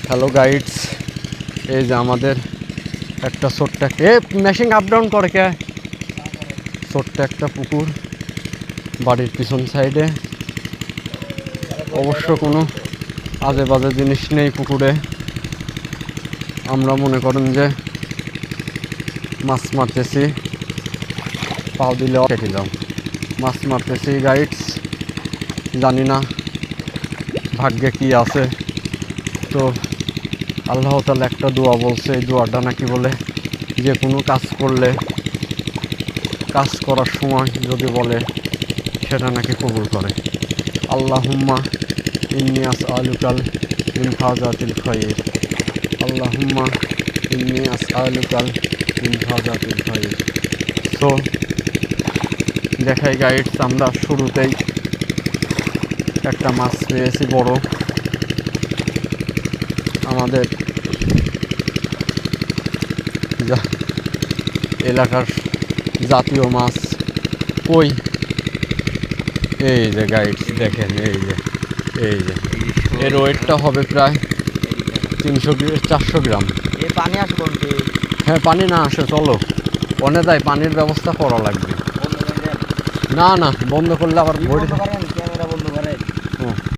Hello guides, এই যে আমাদের একটা ছোট্ট মেশিন আপ ডাউন করে কে ছোট্ট একটা পুকুর বাড়ির পিছন সাইডে। অবশ্য কোনো আজে বাজে জিনিস নেই পুকুরে। আমরা মনে করেন যে মাছ মারতেছি, পাও দিলে কেটিলাম, মাছ মারতেছি গাইডস। জানি না ভাগ্যে কি আছে। তো আল্লাহ তাআলা একটা দোয়া বলছে, এই দোয়াটা নাকি বলে যে কোনো কাজ করলে, কাজ করার সময় যদি বলে সেটা নাকি কবুল করে। আল্লাহুম্মা ইন্নী আসআলুকাল মিন ফাজাতিল খায়র, আল্লাহুম্মা ইন্নী আসআলুকাল মিন ফাজাতিল খায়র। সো দেখাই গাইডস, আমরা শুরুতেই একটা মাছ পেয়েছি বড়। আমাদের এলাকার জাতীয় মাছ কই। এই যে গাইডস দেখেন, এই যে এর ওয়েটটা হবে প্রায় 300-400 গ্রাম। পানি আসে কোনটি? হ্যাঁ, পানি না আসে চলো, অনে তাই পানির ব্যবস্থা করা লাগবে। না বন্ধ করলে আবার ক্যামেরা বন্ধ করে।